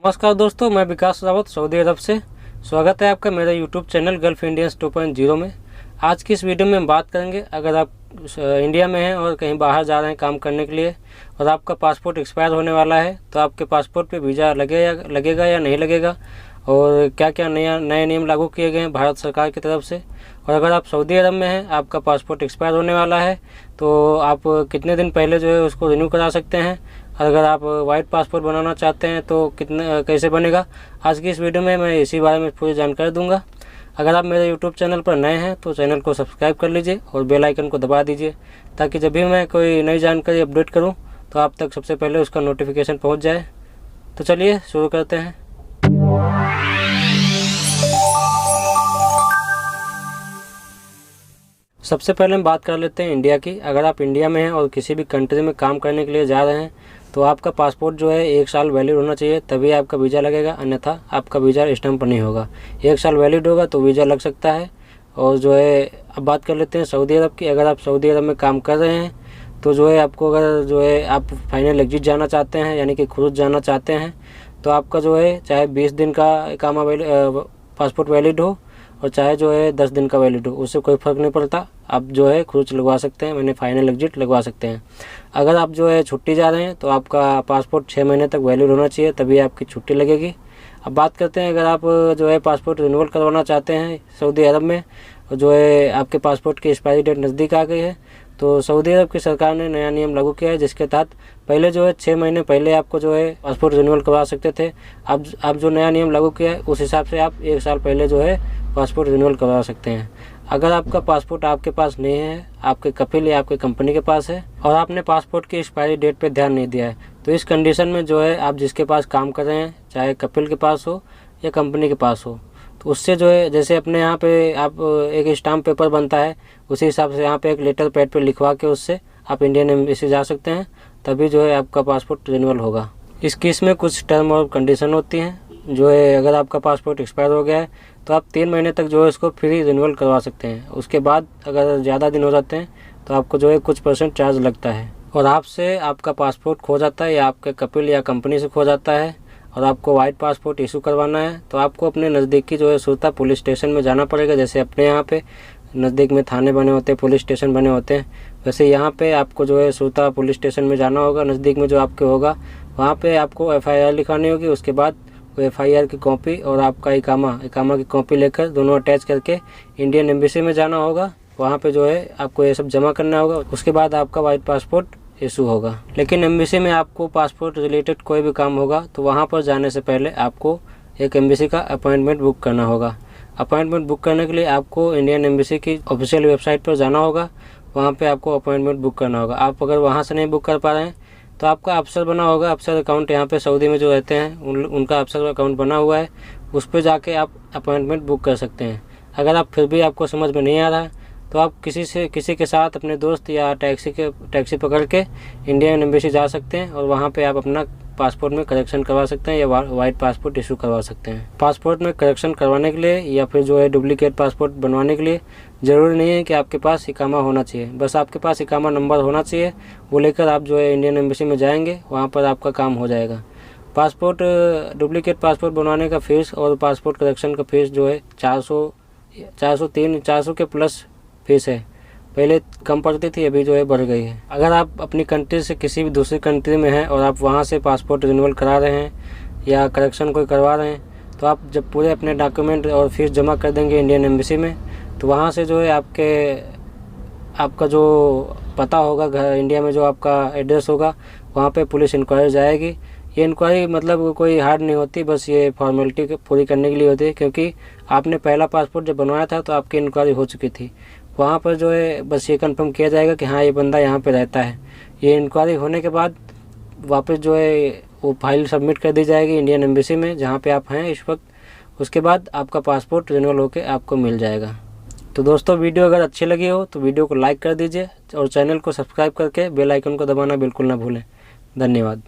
नमस्कार दोस्तों, मैं विकास रावत सऊदी अरब से। स्वागत है आपका मेरे YouTube चैनल गल्फ इंडियंस 2.0 में। आज की इस वीडियो में हम बात करेंगे, अगर आप इंडिया में हैं और कहीं बाहर जा रहे हैं काम करने के लिए और आपका पासपोर्ट एक्सपायर होने वाला है, तो आपके पासपोर्ट पे वीज़ा लगेगा या नहीं लगेगा, और क्या क्या नए नियम लागू किए गए हैं भारत सरकार की तरफ से। और अगर आप सऊदी अरब में हैं, आपका पासपोर्ट एक्सपायर होने वाला है, तो आप कितने दिन पहले जो है उसको रिन्यू करा सकते हैं। अगर आप वाइट पासपोर्ट बनाना चाहते हैं तो कैसे बनेगा, आज की इस वीडियो में मैं इसी बारे में पूरी जानकारी दूंगा। अगर आप मेरे YouTube चैनल पर नए हैं तो चैनल को सब्सक्राइब कर लीजिए और बेल आइकन को दबा दीजिए, ताकि जब भी मैं कोई नई जानकारी अपडेट करूं तो आप तक सबसे पहले उसका नोटिफिकेशन पहुंच जाए। तो चलिए शुरू करते हैं। सबसे पहले हम बात कर लेते हैं इंडिया की। अगर आप इंडिया में हैं और किसी भी कंट्री में काम करने के लिए जा रहे हैं, तो आपका पासपोर्ट जो है 1 साल वैलिड होना चाहिए, तभी आपका वीज़ा लगेगा, अन्यथा आपका वीज़ा स्टैंप नहीं होगा। 1 साल वैलिड होगा तो वीज़ा लग सकता है। और जो है अब बात कर लेते हैं सऊदी अरब की। अगर आप सऊदी अरब में काम कर रहे हैं तो जो है आपको, अगर जो है आप फाइनल एग्जिट जाना चाहते हैं, यानी कि खुरूज जाना चाहते हैं, तो आपका जो है चाहे 20 दिन का इकामा पासपोर्ट वैलिड हो और चाहे जो है 10 दिन का वैलिड हो, उससे कोई फ़र्क नहीं पड़ता। आप जो है खुरूज लगवा सकते हैं, मैंने फाइनल एग्जिट लगवा सकते हैं। अगर आप जो है छुट्टी जा रहे हैं तो आपका पासपोर्ट 6 महीने तक वैलिड होना चाहिए, तभी आपकी छुट्टी लगेगी। अब बात करते हैं, अगर आप जो है पासपोर्ट रिन्यूअल करवाना चाहते हैं सऊदी अरब में, जो है आपके पासपोर्ट की एक्सपायरी डेट नज़दीक आ गई है, तो सऊदी अरब की सरकार ने नया नियम लागू किया है, जिसके तहत पहले जो है 6 महीने पहले आपको जो है पासपोर्ट रिन्यूअल करवा सकते थे। अब जो नया नियम लागू किया है उस हिसाब से आप 1 साल पहले जो है पासपोर्ट रिन्यूअल करवा सकते हैं। अगर आपका पासपोर्ट आपके पास नहीं है, आपके कफिल या आपके कंपनी के पास है, और आपने पासपोर्ट की एक्सपायरी डेट पे ध्यान नहीं दिया है, तो इस कंडीशन में जो है आप जिसके पास काम कर रहे हैं, चाहे कफिल के पास हो या कंपनी के पास हो, तो उससे जो है, जैसे अपने यहाँ पे आप एक स्टाम्प पेपर बनता है, उसी हिसाब से यहाँ पे एक लेटर पैड पे लिखवा के उससे आप इंडियन एम्बेसी जा सकते हैं, तभी जो है आपका पासपोर्ट रिन्यूअल होगा। इस केस में कुछ टर्म और कंडीशन होती हैं, जो है अगर आपका पासपोर्ट एक्सपायर हो गया है तो आप 3 महीने तक जो है इसको फ्री रिन्यूअल करवा सकते हैं। उसके बाद अगर ज़्यादा दिन हो जाते हैं तो आपको जो है कुछ % चार्ज लगता है। और आपसे आपका पासपोर्ट खो जाता है, या आपके कपिल या कंपनी से खो जाता है, और आपको वाइट पासपोर्ट इशू करवाना है, तो आपको अपने नज़दीकी जो है सुरता पुलिस स्टेशन में जाना पड़ेगा। जैसे अपने यहाँ पे नज़दीक में थाने बने होते हैं, पुलिस स्टेशन बने होते हैं, वैसे यहाँ पे आपको जो है सुरता पुलिस स्टेशन में जाना होगा, नज़दीक में जो आपके होगा। वहाँ पे आपको FIR लिखानी होगी। उसके बाद वो FIR की कॉपी और आपका इकामा की कॉपी लेकर दोनों अटैच करके इंडियन एम्बेसी में जाना होगा। वहाँ पे जो है आपको ये सब जमा करना होगा। उसके बाद आपका वाइट पासपोर्ट इशू होगा। लेकिन एम्बेसी में आपको पासपोर्ट रिलेटेड कोई भी काम होगा तो वहाँ पर जाने से पहले आपको एक एम्बेसी का अपॉइंटमेंट बुक करना होगा। अपॉइंटमेंट बुक करने के लिए आपको इंडियन एम्बेसी की ऑफिशियल वेबसाइट पर जाना होगा, वहाँ पे आपको अपॉइंटमेंट बुक करना होगा। आप अगर वहाँ से नहीं बुक कर पा रहे हैं तो आपका अफसर बना होगा, अफसर अकाउंट यहाँ पे सऊदी में जो रहते हैं उनका अफसर अकाउंट बना हुआ है, उस पर जाके आप अपॉइंटमेंट बुक कर सकते हैं। अगर आप फिर भी आपको समझ में नहीं आ रहा है तो आप किसी के साथ, अपने दोस्त या टैक्सी पकड़ के इंडियन एम्बेसी जा सकते हैं, और वहाँ पे आप अपना पासपोर्ट में करेक्शन करवा सकते हैं या वाइट पासपोर्ट इशू करवा सकते हैं। पासपोर्ट में करेक्शन करवाने के लिए या फिर जो है डुप्लीकेट पासपोर्ट बनवाने के लिए ज़रूरी नहीं है कि आपके पास इकामा होना चाहिए, बस आपके पास इकामा नंबर होना चाहिए। वो लेकर आप जो है इंडियन एम्बेसी में जाएंगे, वहाँ पर आपका काम हो जाएगा। डुप्लीकेट पासपोर्ट बनवाने का फ़ीस और पासपोर्ट करेक्शन का फ़ीस जो है 400 के प्लस फीस है। पहले कम पड़ती थी, अभी जो है बढ़ गई है। अगर आप अपनी कंट्री से किसी भी दूसरी कंट्री में हैं और आप वहाँ से पासपोर्ट रिन्यूअल करा रहे हैं या करेक्शन कोई करवा रहे हैं, तो आप जब पूरे अपने डॉक्यूमेंट और फीस जमा कर देंगे इंडियन एम्बेसी में, तो वहाँ से जो है आपका जो पता होगा, घर इंडिया में जो आपका एड्रेस होगा, वहाँ पे पुलिस इंक्वायरी जाएगी। ये इंक्वायरी मतलब कोई हार्ड नहीं होती, बस ये फॉर्मेलिटी पूरी करने के लिए होती है, क्योंकि आपने पहला पासपोर्ट जब बनवाया था तो आपकी इंक्वायरी हो चुकी थी। वहाँ पर जो है बस ये कंफर्म किया जाएगा कि हाँ ये बंदा यहाँ पे रहता है। ये इंक्वायरी होने के बाद वापस जो है वो फाइल सबमिट कर दी जाएगी इंडियन एम्बेसी में, जहाँ पे आप हैं इस वक्त। उसके बाद आपका पासपोर्ट रिन्यूअल होकर आपको मिल जाएगा। तो दोस्तों, वीडियो अगर अच्छी लगी हो तो वीडियो को लाइक कर दीजिए और चैनल को सब्सक्राइब करके बेल आइकन को दबाना बिल्कुल ना भूलें। धन्यवाद।